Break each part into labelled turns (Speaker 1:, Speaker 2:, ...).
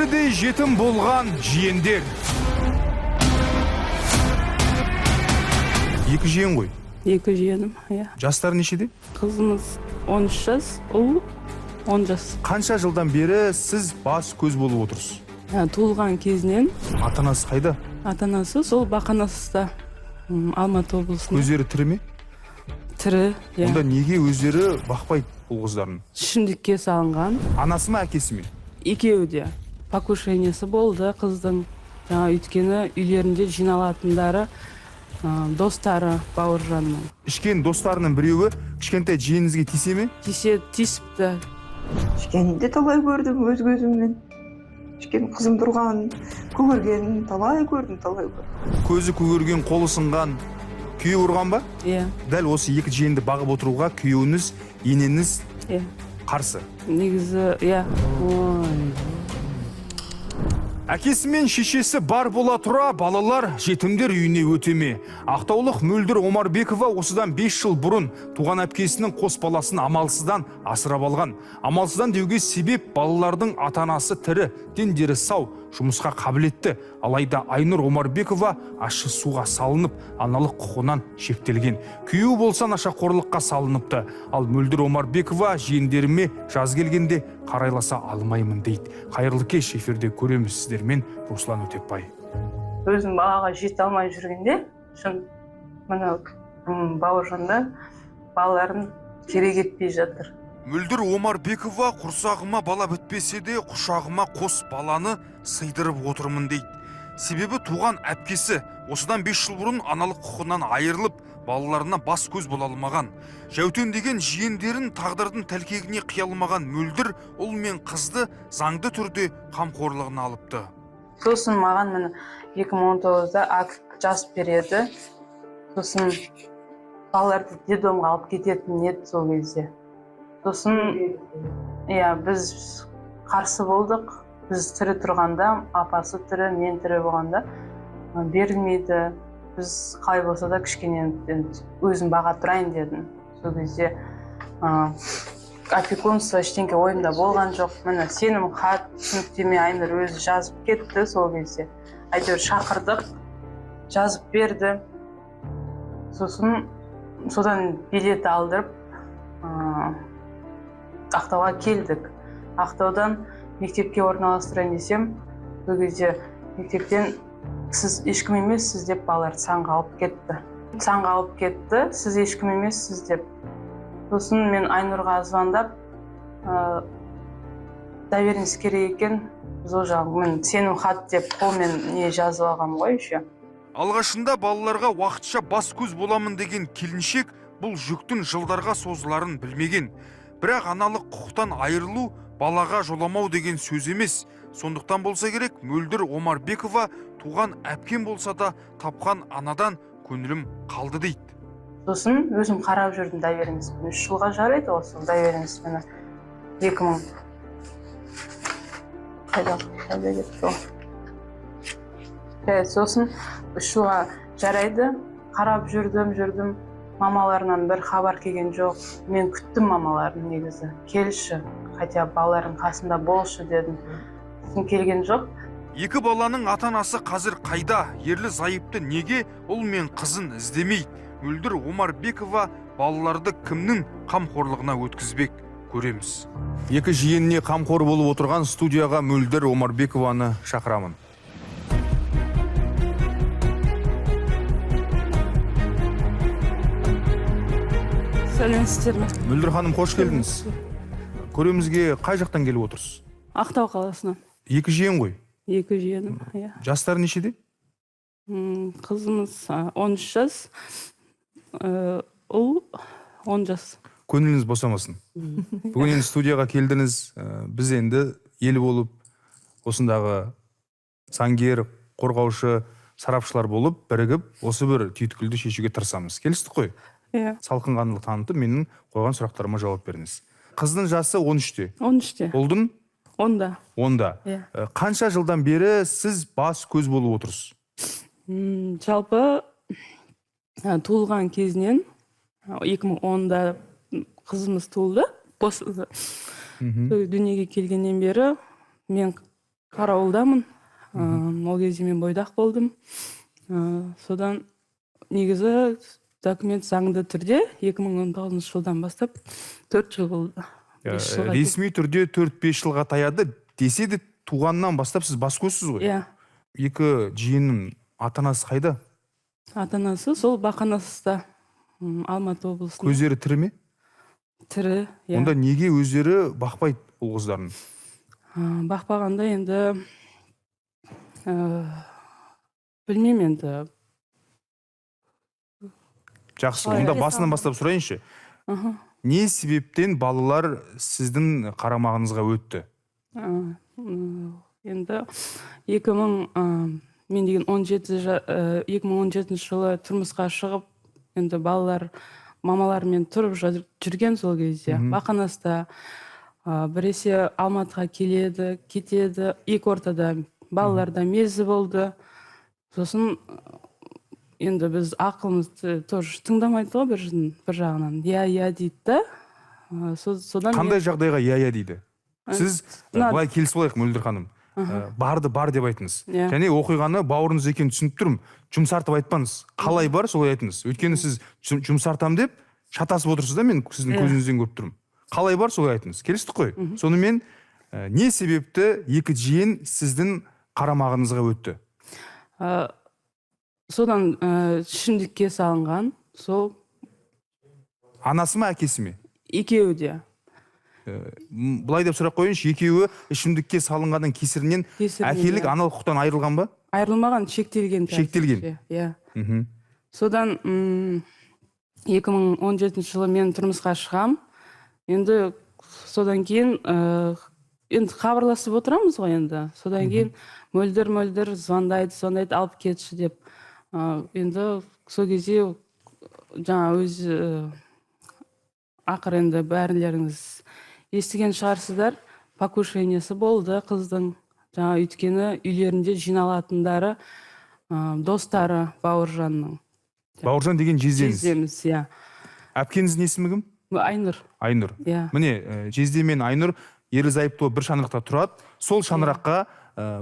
Speaker 1: тірідей жетім болған жиендер. Екі жиен ғой?
Speaker 2: Екі жиенім, иә.
Speaker 1: Жастар нешеде?
Speaker 2: Қызымыз 13 жас, ұл 10 жас.
Speaker 1: Қанша жылдан бері сіз бас көз болып отырсыз?
Speaker 2: Туылған кезінен.
Speaker 1: Ата-анасы қайда?
Speaker 2: Ата-анасы сол Бақанасыста, Алматы облысында.
Speaker 1: Өздері тірі ме?
Speaker 2: Тірі, иә.
Speaker 1: Онда неге өздері бақпайды бұл қыздарын?
Speaker 2: Ішімдікке салынған.
Speaker 1: Анасы ма, әкесі ме?
Speaker 2: Екеуі де. Покушениесі болды қыздың. Өйткені үйлерінде жиналатындары достары бауыржанның.
Speaker 1: Ішкен достарының біреуі кішкентай жиеніңізге тисе ме?
Speaker 2: Тиісіпті.
Speaker 3: Ішкенде талай көрдім өз көзіммен. Ішкен қызым тұрған, көгерген талай көрдім.
Speaker 1: Көзі көгерген, қолы сынған, күйеуі ұрған ба?
Speaker 2: Иә.
Speaker 1: Дәл осы екі жиенді бағып отыруға күйеуіңіз, енеңіз қарсы.
Speaker 2: Негізі, иә.
Speaker 1: Әкесі мен шешесі бар бола тұра, балалар жетімдер үйіне өтеме. Ақтаулық Мөлдір Омарбекова осыдан 5 жыл бұрын туған әпкесінің қос баласын амалсыздан асырап алған. Амалсыздан деуге себеп балалардың ата-анасы тірі, дендері сау, жұмысқа қабілетті. Алайда Айнұр Омарбекова ащы суға салынып, аналық құқынан шектелген. Күйеуі болса нашақорлыққа салыныпты. Ал Мөлдір Омарбекова жиендеріме жаз келгенде қарайласа алмаймын дейді. Қайырлы кеш, эфирде көреміз сіздермен Руслан Өтепбай.
Speaker 2: Өзім балаға жете алмай жүргенде, шын мына бауыржанда балаларын керек етпей жатыр.
Speaker 1: Мөлдір Омарбекова құрсағыма бала бітпесе де құшағыма қос баланы сыйдырып отырмын дейді. Себебі туған әпкесі осыдан 5 жыл бұрын аналық құқынан айырылып, балаларына бас көз бола алмаған. Жәутен деген жиендерін тағдырдың тәлкегіне қия алмаған Мөлдір ұл мен қызды заңды түрде қамқорлығына алыпты.
Speaker 2: Сосын маған міне 2019-да акт жазып береді. Сосын балаларды детдомға алып кететін еді сол кезде. Сосын, біз қарсы болдық. Біз тірі тұрғанда, апасы тірі, мен тірі болғанда берілмейді. Біз қалай болса да кішкене өзім баға тұрайын дедім. Сол кезде опекунство ештеңке ойымда болған жоқ. Міне сенім хат, түсініктеме Айнұр өзі жазып кетті сол кезде. Әйтеуір шақырдық, жазып берді. Содан билет алдырып Ақтауға келдік. Ақтаудан мектепке орналастырайын десем, сол кезде мектептен сіз ешкім емессіз деп балаларды санға алып кетті. Санға алып кетті, сіз ешкім емессіз деп. Сосын мен Айнұрға звондап, доверенность керек екен, сол жағын сенім хат деп қолмен не жазып алғам ғой еще.
Speaker 1: Алғашында балаларға уақытша бас көз боламын деген келіншек бұл жүктің жылдарға созыларын білмеген. Бірақ аналық құқықтан айырылу балаға жоламау деген сөз емес. Сондықтан болса керек, Мөлдір Омарбекова туған әпкем болса да тапқан анадан көңілім қалды дейді.
Speaker 2: Сосын өзім қарап жүрдім доверенностьпен. 3 жылға жарайды осы доверенностьпен. 2000 қайда кетті. Сосын 3 жылға жарайды. Қарап жүрдім. Мамаларынан бір хабар келген жоқ. Мен күттім мамаларын негізі. Келші, хотя балалардың қасында болшы дедім. Келген жоқ.
Speaker 1: Екі баланың ата-анасы қазір қайда? Ерлі зайыпты неге ұл мен қызын іздемейді? Мөлдір Омарбекова балаларды кімнің қамқорлығына өткізбек? Көреміз. Екі жиеніне қамқор болып отырған студияға Мөлдір Омарбекованы шақырамын.
Speaker 2: Сәлеметсіздер ме?
Speaker 1: Мөлдір ханым, қош келдіңіз. Көремізге қай жақтан келіп отырсыз?
Speaker 2: Ақтау қаласынан.
Speaker 1: Екі жиен ғой?
Speaker 2: Екі жиенім, иә.
Speaker 1: Жастары нешеде?
Speaker 2: Қызымыз 13 жас, ұл 10 жас.
Speaker 1: Көңіліңіз босамасын. Бүгін енді студияға келдіңіз, біз енді ел болып, осындағы заңгер, қорғаушы, сарапшылар болып, бірігіп, осы бір түйткілді шешуге тырысамыз. Келістік қой? Салқынқандылық танытып, менің қойған сұрақтарыма жауап беріңіз. Қыздың жасы 13-те.
Speaker 2: 13-те.
Speaker 1: Ұлдың?
Speaker 2: 10-да.
Speaker 1: 10-да. Қанша жылдан бері сіз бас көз болып отырсыз?
Speaker 2: Жалпы туылған кезінен 2010-да қызымыз туылды. Дүниеге келгеннен бері мен қарауылдамын. Ол кезде мен бойдақ болдым. Содан негізі документ заңды түрде 2019 жылдан бастап 4 жыл болды. 5 жылға
Speaker 1: Ресми түрде 4-5 жылға таяды десе де туғаннан бастап сіз бас көзсіз ғой.
Speaker 2: Иә.
Speaker 1: Екі жиеннің ата-анасы қайда?
Speaker 2: Ата-анасы сол Бақанасыста, Алматы облысында.
Speaker 1: Көздері тірі ме?
Speaker 2: Тірі, иә.
Speaker 1: Онда неге өздері бақпайды бұл қыздарын?
Speaker 2: Бақпағанда енді білмеймін енді.
Speaker 1: Жақсы, онда басынан бастап сұрайыншы. Не себептен балалар сіздің қарамағыңызға өтті?
Speaker 2: Енді 2017 жылы тұрмысқа шығып, енді балалар мамалармен тұрып жүрген сол кезде. Бақанаста біресе Алматыға келеді, кетеді, екі ортада балаларда мезі болды. Сосын енді біз ақылымызды тоже тыңдамайды ғой бір жағынан. Я дейді да.
Speaker 1: Қандай жағдайға я дейді? Сіз былай келісіп алайық, Мөлдір ханым. Барды бар деп айтыңыз. Және оқиғаны бауырыңыз екенін түсініп тұрмын. Жұмсартып айтпаңыз. Қалай бар, солай айтыңыз. Өйткені сіз жұмсартам деп шатасып отырсыз да, мен сіздің көзіңізден көріп тұрмын. Қалай бар, солай айтыңыз. Келістік қой. Сонымен не себепті екі жиен сіздің қарамағыңызға өтті?
Speaker 2: Содан ішімдікке салынған, сол.
Speaker 1: Анасы ма, әкесі ме?
Speaker 2: Екеуі де.
Speaker 1: Бұлай деп сұрақ қойыңызшы, екеуі ішімдікке салынғанның кесірінен әкелік аналық құқықтан айырылған ба?
Speaker 2: Айырылмаған, шектелген.
Speaker 1: Шектелген.
Speaker 2: Иә. Содан 2017 жылы мен тұрмысқа шығам. Енді содан кейін енді хабарласып отырамыз ғой енді. Содан кейін мөлдір звондайды, алып кетші деп. Енді сол кезде жаңа өз ақыр енді бәрілеріңіз естіген шығарсыздар, покушениесі болды қыздың. Жаңа өйткені үйлерінде жиналатындары достары Бауыржанның.
Speaker 1: Бауыржан деген жездеңіз?
Speaker 2: Жездеміз, иә.
Speaker 1: Әпкеніздің есімі кім?
Speaker 2: Айнұр.
Speaker 1: Айнұр.
Speaker 2: Иә.
Speaker 1: Міне, жезде мен Айнұр ерлі-зайыпты бір шаңырақта тұрады. Сол шаңыраққа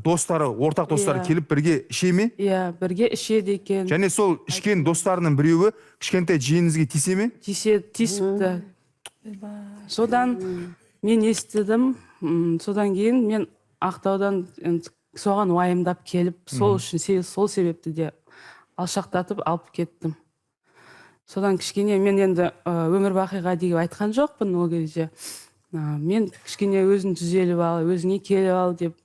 Speaker 1: достары, ортақ достары келіп бірге іше ме?
Speaker 2: Иә, бірге ішеді екен.
Speaker 1: Және сол ішкен достарының біреуі кішкентай жиеніңізге тисе ме?
Speaker 2: Тисіпті. Содан мен естідім. Содан кейін мен Ақтаудан соған уайымдап келіп, сол себепті де алшақтатып алып кеттім. Содан кішкене мен енді өмір бақиға деп айтқан жоқпын ол кезде. Мен кішкене өзін түзеліп ал, өзіңе келіп ал деп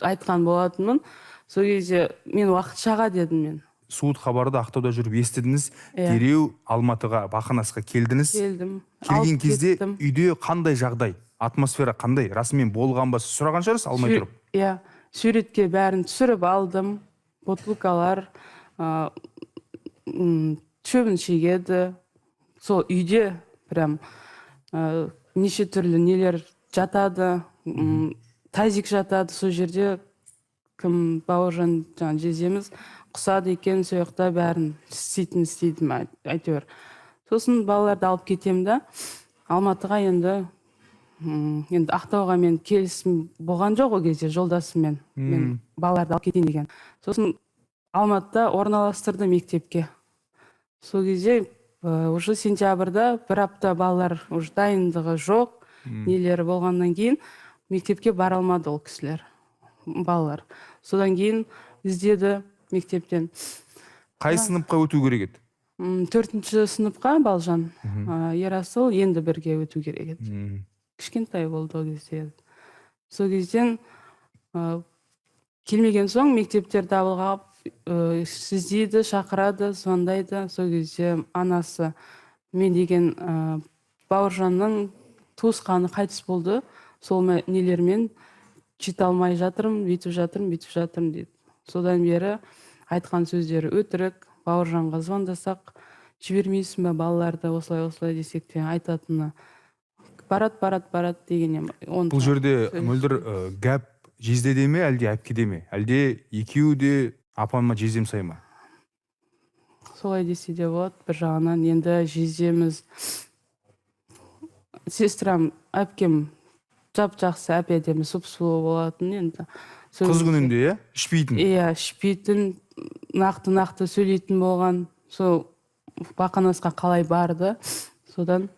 Speaker 2: айтқан болатынмын. Сол кезде мен уақытшаға дедім мен.
Speaker 1: Суыт хабарды Ақтауда жүріп естідіңіз, дереу Алматыға, Бақанасқа келдіңіз.
Speaker 2: Келдім.
Speaker 1: Келген кезде үйде қандай жағдай, атмосфера қандай? Расымен болған ба, сұраған шығарсыз, алмай тұрып?
Speaker 2: Иә, суретке бәрін түсіріп алдым. Бутылкалар, шөбін шегеді. Сол үйде прям неше түрлі нелер жатады, тазик жатады. Сол жерде кім Бауыржан жездеміз құсады екен, сол жақта бәрін істейдім әйтеуір. Сосын балаларды алып кетем да, Алматыға енді Ақтауға мен келісім болған жоқ ол кезде жолдасыммен. Мен балаларды алып кетейін деген. Сосын Алматыда орналастырды мектепке. Сол кезде уже сентябрьда бір апта балалар уже дайындығы жоқ, нелері болғаннан кейін мектепке бара алмады ол кісілер, балалар. Содан кейін іздеді мектептен.
Speaker 1: Қай сыныпқа өту керек еді?
Speaker 2: 4-ші сыныпқа Балжан, Ерасыл енді бірге өту керек еді. Кішкентай болды ол кезде. Сол кезден келмеген соң мектептер дабылғап сіздейді, шақырады, звондайды. Сол кезде анасы мен деген Бауыржанның туысқаны қайтыс болды. Сол нелермен жете алмай жатырмын, бүйтіп жатырмын дейді. Содан бері айтқан сөздері өтірік. Бауыржанға звондасақ, жібермейсің бе балаларды осылай десек те айтатыны. Барат деген.
Speaker 1: Бұл жерде Мөлдір гәп жездеде ме, әлде әпкеде ме? Әлде екеуі де апама жездем сай ма?
Speaker 2: Солай десе де болады. Бір жағынан енді жездеміз, сестрам, әпкем жап-жақсы әп-әдемі сұп-сұлу болатын енді.
Speaker 1: Қыз күнінде, иә? Ішпейтін.
Speaker 2: Иә, ішпейтін, нақты сөйлейтін болған. Сол бақанасқа қалай барды, содан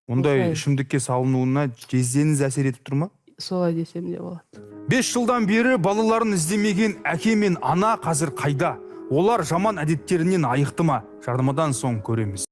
Speaker 1: Ондай ішімдікке салынуына жездеңіз әсер етіп тұр ма?
Speaker 2: солай десем де болады.
Speaker 1: 5 жылдан бері балаларын іздемеген әке мен ана қазір қайда? Олар жаман әдеттерінен айықты ма? Жарнамадан соң көреміз.